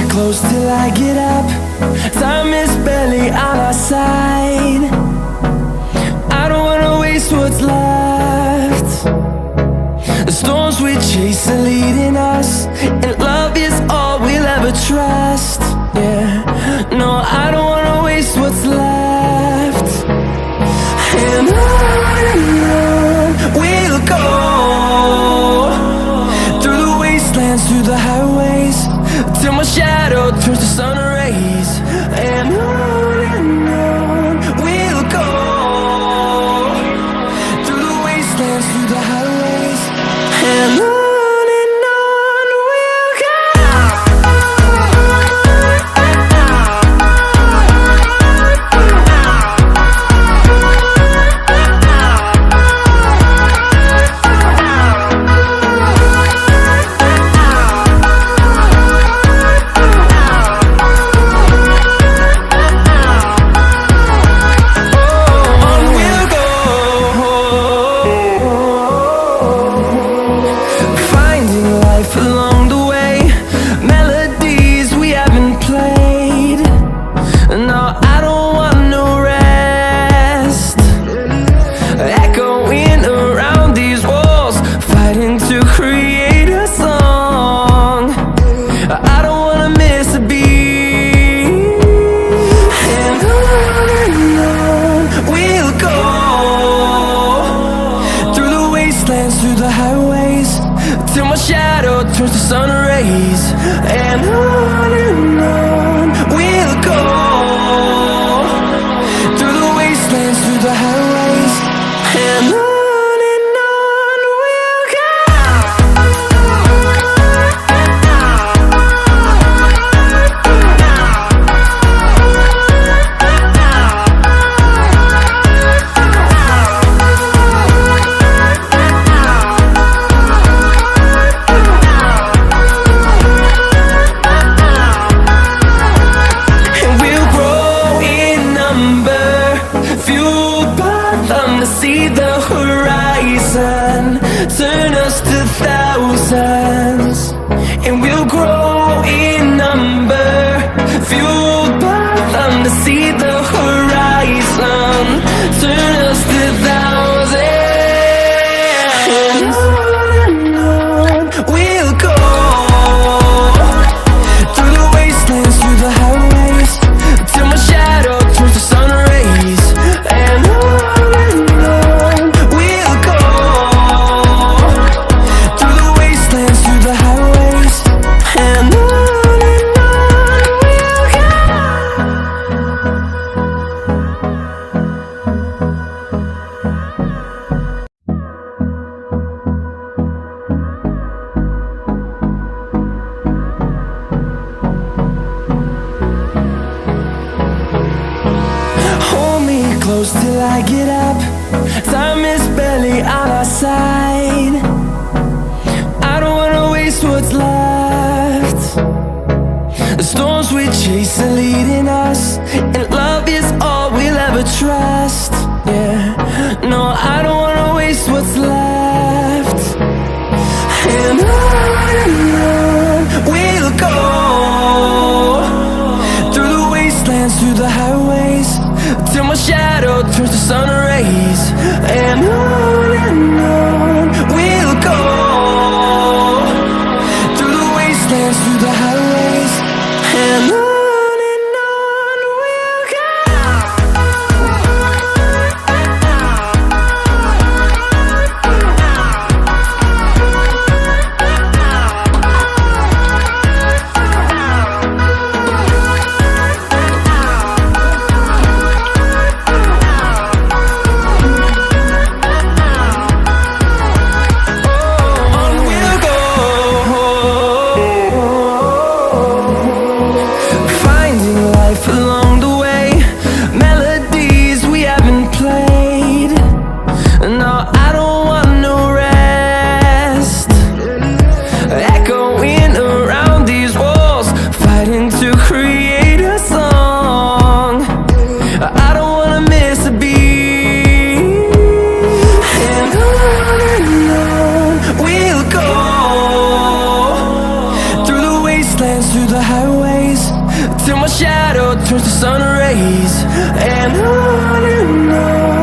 Close till I get up. Time is barely on our side. I don't wanna waste what's left. The storms we chase are leading us, and love is all we'll ever trust. Yeah, no, I don't wanna waste what's left. And on we'll go, through the wastelands, through the highways, till my shadow turns to sun rays. And on we'll go, through the wastelands, through the highways, and on. Through the highways, till my shadow turns to sun rays. And on we'll go, through the wastelands, through the highways, and on. See the horizon turn us to thousands, and we'll grow in number, fueled by them. To see the horizon turn us to thousands, and on we'll go, through the wastelands, through the highways, till my shadow turns to sun rays. And close till I get up. Time is barely on our side. I don't wanna waste what's left. The storms we chase are leading us, and love is all we'll ever trust. Yeah, no, I don't wanna waste what's left. And on we'll go, through the wastelands, through the highways, till my shadow turns to sun rays. And on we'll go, through the wastelands, through the highways, and on. dance through the highways till my shadow turns to sun rays. And on